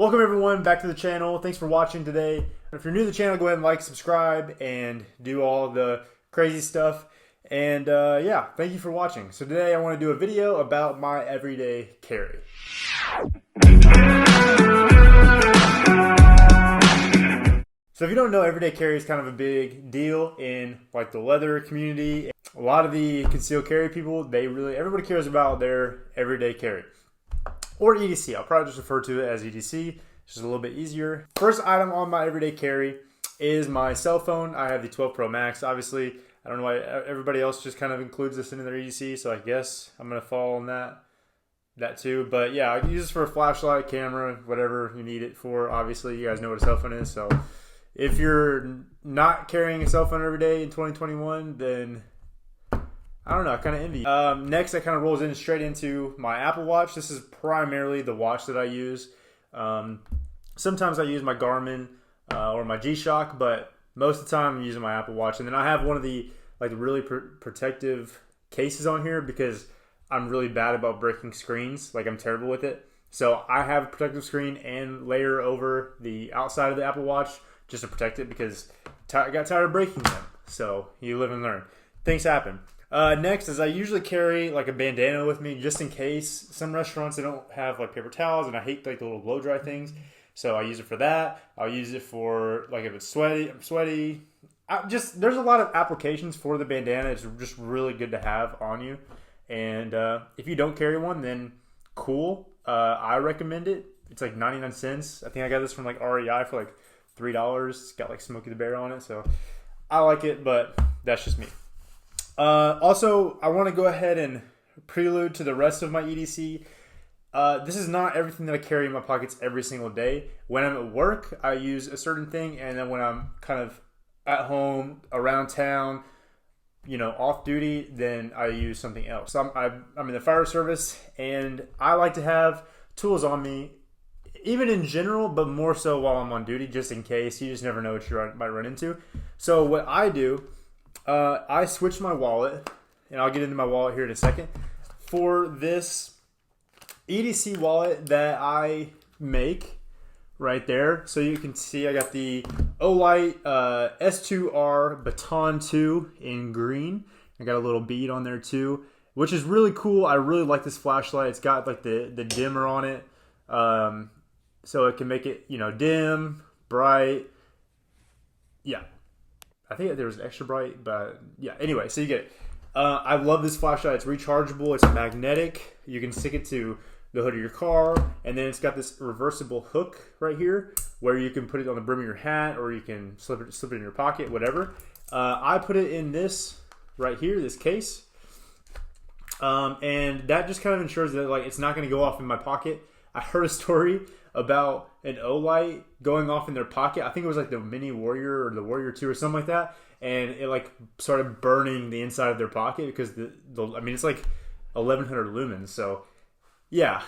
Welcome everyone back to the channel. Thanks for watching today. If you're new to the channel, go ahead and like, subscribe, and do all the crazy stuff. And yeah, thank you for watching. So today I want to do a video about my everyday carry. So if you don't know, everyday carry is kind of a big deal in like the leather community. A lot of the concealed carry people, everybody cares about their everyday carry. Or EDC. I'll probably just refer to it as EDC. It's just a little bit easier. First item on my everyday carry is my cell phone. I have the 12 Pro Max. Obviously, I don't know why everybody else just kind of includes this into their EDC, so I guess I'm going to fall on that too. But yeah, I use this for a flashlight, camera, whatever you need it for. Obviously, you guys know what a cell phone is. So if you're not carrying a cell phone every day in 2021, then I don't know, I kind of envy you. Next, that kind of rolls in straight into my Apple Watch. This is primarily the watch that I use. Sometimes I use my Garmin or my G-Shock, but most of the time I'm using my Apple Watch. And then I have one of the really protective cases on here because I'm really bad about breaking screens. Like, I'm terrible with it. So I have a protective screen and layer over the outside of the Apple Watch just to protect it because I got tired of breaking them. So you live and learn. Things happen. Next is I usually carry like a bandana with me just in case. Some restaurants, they don't have like paper towels, and I hate like the little blow dry things. So I use it for that. I'll use it for like if it's sweaty, I'm sweaty. There's a lot of applications for the bandana. It's just really good to have on you. And if you don't carry one, then cool. I recommend it. It's like 99 cents. I think I got this from like REI for like $3. It's got like Smokey the Bear on it. So I like it, but that's just me. Also, I want to go ahead and prelude to the rest of my EDC. This is not everything that I carry in my pockets every single day. When I'm at work, I use a certain thing, and then when I'm kind of at home, around town, off duty, then I use something else. So I'm in the fire service, and I like to have tools on me, even in general, but more so while I'm on duty, just in case. You just never know what you might run into. So what I do, I switched my wallet, and I'll get into my wallet here in a second, for this EDC wallet that I make right there. So you can see I got the Olight S2R Baton 2 in green. I got a little bead on there too, which is really cool. I really like this flashlight. It's got like the dimmer on it, so it can make it dim, bright. Yeah. I think there was extra bright, but yeah. Anyway, so you get it. I love this flashlight. It's rechargeable. It's magnetic. You can stick it to the hood of your car, and then it's got this reversible hook right here where you can put it on the brim of your hat, or you can slip it in your pocket, whatever. I put it in this right here, this case, and that just kind of ensures that it's not going to go off in my pocket. I heard a story about an Olight going off in their pocket. I think it was like the Mini Warrior or the Warrior 2 or something like that, and it started burning the inside of their pocket because it's like 1100 lumens. So yeah,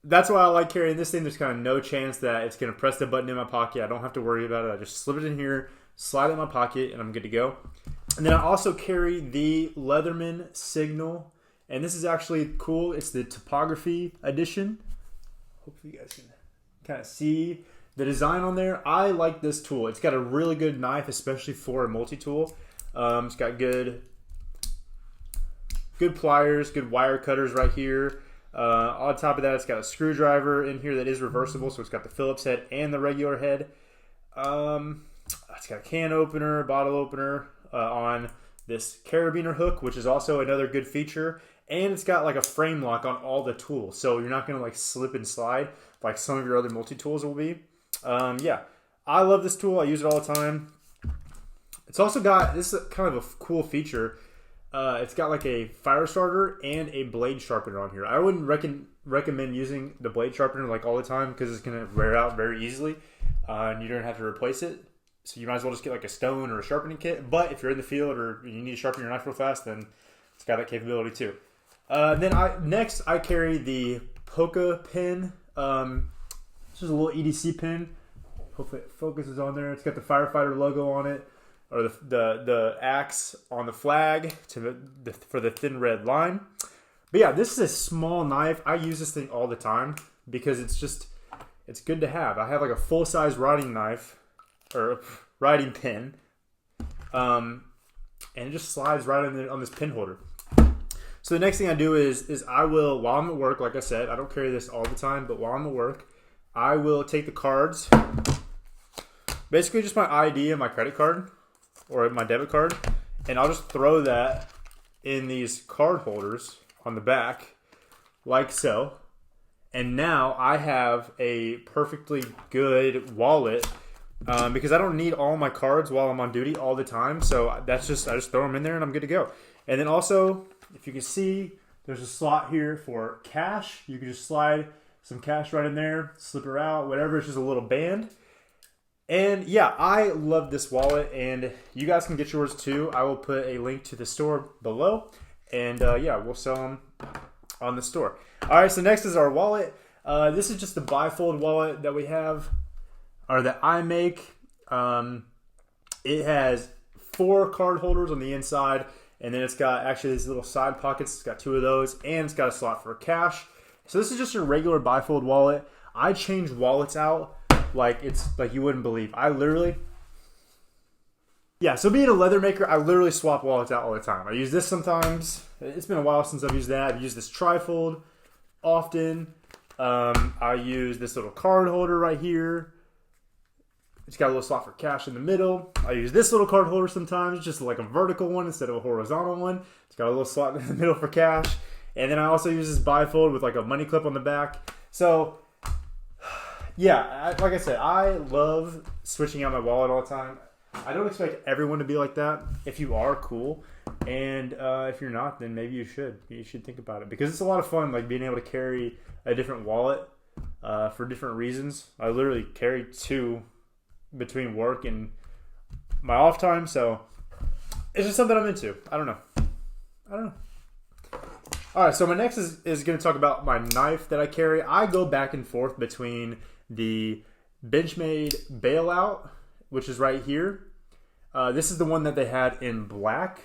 that's why I like carrying this thing. There's kind of no chance that it's going to press the button in my pocket. I don't have to worry about it. I just slip it in here, slide it in my pocket, and I'm good to go. And then I also carry the Leatherman Signal, and this is actually cool. It's the Topography Edition. Hopefully you guys can kind of see the design on there. I like this tool. It's got a really good knife, especially for a multi-tool. It's got good pliers, good wire cutters right here. On top of that, it's got a screwdriver in here that is reversible, so it's got the Phillips head and the regular head. It's got a can opener, bottle opener on this carabiner hook, which is also another good feature. And it's got like a frame lock on all the tools, so you're not going to slip and slide like some of your other multi-tools will be. Yeah, I love this tool. I use it all the time. It's also got, this is kind of a cool feature. It's got like a fire starter and a blade sharpener on here. I wouldn't recommend using the blade sharpener all the time because it's going to wear out very easily, and you don't have to replace it. So you might as well just get like a stone or a sharpening kit. But if you're in the field or you need to sharpen your knife real fast, then it's got that capability too. Next I carry the Polka pin. This is a little EDC pin. Hopefully it focuses on there. It's got the firefighter logo on it, or the axe on the flag for the thin red line. But yeah, this is a small knife. I use this thing all the time because it's good to have. I have like a full-size writing knife or writing pen, and it just slides right on this pen holder. So the next thing I do is I will, while I'm at work, like I said, I don't carry this all the time, but while I'm at work, I will take the cards, basically just my ID and my credit card or my debit card, and I'll just throw that in these card holders on the back like so. And now I have a perfectly good wallet because I don't need all my cards while I'm on duty all the time. So I just throw them in there and I'm good to go. And then also, if you can see, there's a slot here for cash. You can just slide some cash right in there, slip her out, whatever. It's just a little band. And yeah, I love this wallet, and you guys can get yours too. I will put a link to the store below, and yeah, we'll sell them on the store. All right, so next is our wallet. This is just the bifold wallet that we have, or that I make. It has 4 card holders on the inside, and then it's got actually these little side pockets. It's got 2 of those, and it's got a slot for cash. So this is just a regular bifold wallet. I change wallets out like you wouldn't believe. So being a leather maker, I literally swap wallets out all the time. I use this sometimes. It's been a while since I've used that. I've used this trifold often. I use this little card holder right here. It's got a little slot for cash in the middle. I use this little card holder sometimes, just like a vertical one instead of a horizontal one. It's got a little slot in the middle for cash. And then I also use this bifold with like a money clip on the back. So yeah, like I said, I love switching out my wallet all the time. I don't expect everyone to be like that. If you are, cool. And if you're not, then maybe you should. You should think about it. Because it's a lot of fun, like being able to carry a different wallet for different reasons. I literally carry 2 between work and my off time. So it's just something I'm into. I don't know. All right, so my next is going to talk about my knife that I carry. I go back and forth between the Benchmade Bailout, which is right here. This is the one that they had in black.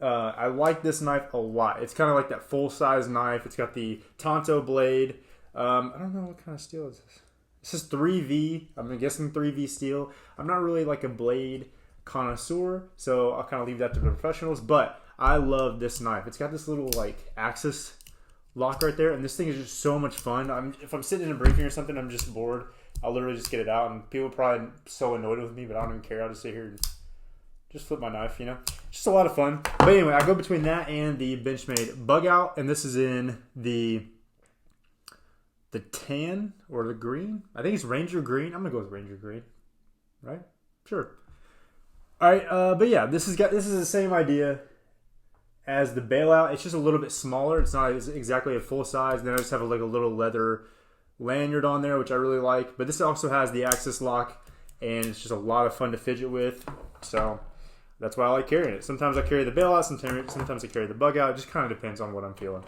I like this knife a lot. It's kind of like that full-size knife. It's got the Tonto blade. I don't know what kind of steel is this. This is 3V. I'm guessing 3V steel. I'm not really like a blade connoisseur, so I'll kind of leave that to the professionals. But I love this knife. It's got this little like axis lock right there, and this thing is just so much fun. If I'm sitting in a briefing or something, I'm just bored, I'll literally just get it out, and people are probably so annoyed with me, but I don't even care. I'll just sit here and just flip my knife, Just a lot of fun. But anyway, I go between that and the Benchmade Bugout, and this is in the tan or the green. I think it's Ranger Green. I'm gonna go with Ranger Green, right? Sure. All right, but yeah, this is the same idea as the Bailout. It's just a little bit smaller. It's not exactly a full size. Then I just have a little leather lanyard on there, which I really like. But this also has the axis lock, and it's just a lot of fun to fidget with. So that's why I like carrying it. Sometimes I carry the Bailout, sometimes I carry the Bugout. It just kind of depends on what I'm feeling.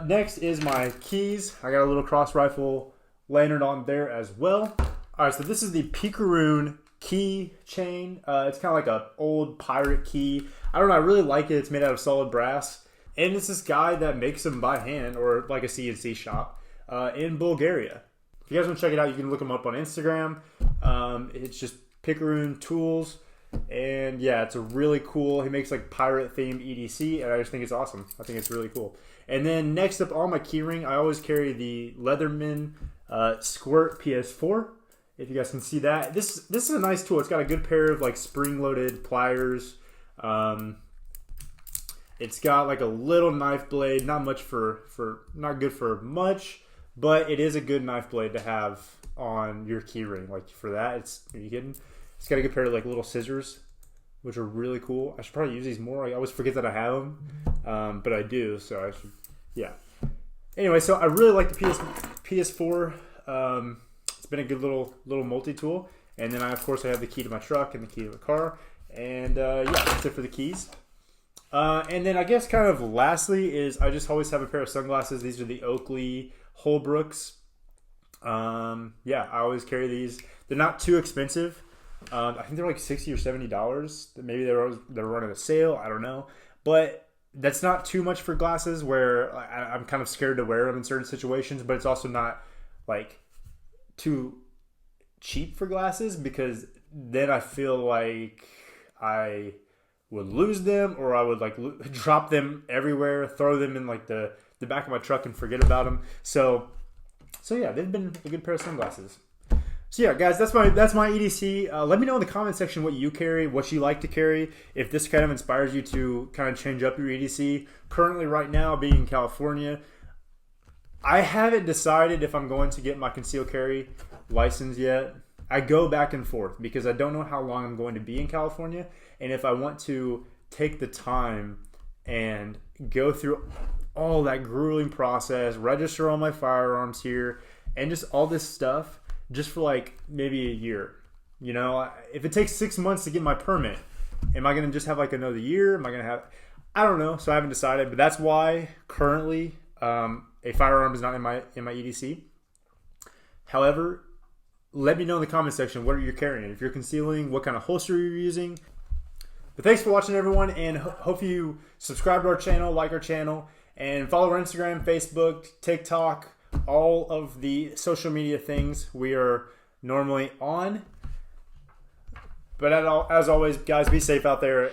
Next is my keys. I got a little cross rifle lanyard on there as well. All right, so this is the Picaroon key chain. It's kind of like an old pirate key. I don't know, I really like it. It's made out of solid brass, and it's this guy that makes them by hand, or like a CNC shop in Bulgaria. If you guys want to check it out, you can look him up on Instagram. It's just Picaroon Tools, and yeah, it's a really cool. He makes like pirate themed EDC, and I just think it's awesome. I think it's really cool. And then next up on my keyring, I always carry the Leatherman Squirt PS4. If you guys can see that, this is a nice tool. It's got a good pair of like spring-loaded pliers. It's got like a little knife blade, not much not good for much, but it is a good knife blade to have on your keyring. Like for that, are you kidding? It's got a good pair of like little scissors, which are really cool. I should probably use these more. I always forget that I have them, but I do. So I should, yeah. Anyway, so I really like the PS4. It's been a good little multi-tool. And then of course I have the key to my truck and the key to the car. And yeah, that's it for the keys. And then I guess kind of lastly is I just always have a pair of sunglasses. These are the Oakley Holbrooks. Yeah, I always carry these. They're not too expensive. I think they're like $60 or $70. Maybe they're running a sale. I don't know. But that's not too much for glasses where I'm kind of scared to wear them in certain situations, but it's also not like too cheap for glasses, because then I feel like I would lose them, or I would like drop them everywhere, throw them in like the back of my truck and forget about them. So yeah, they've been a good pair of sunglasses. So yeah, guys, that's my EDC. Let me know in the comment section what you carry, what you like to carry, if this kind of inspires you to kind of change up your EDC. Currently, right now, being in California, I haven't decided if I'm going to get my concealed carry license yet. I go back and forth because I don't know how long I'm going to be in California, and if I want to take the time and go through all that grueling process, register all my firearms here, and just all this stuff, just for like maybe a year. You know, if it takes 6 months to get my permit, am I going to just have like another year? Am I going to have, I don't know. So I haven't decided, but that's why currently a firearm is not in my EDC. However, let me know in the comment section what you're carrying. If you're concealing, what kind of holster you're using. But thanks for watching, everyone, and hope you subscribe to our channel, like our channel, and follow our Instagram, Facebook, TikTok, all of the social media things we are normally on. But as always, guys, be safe out there.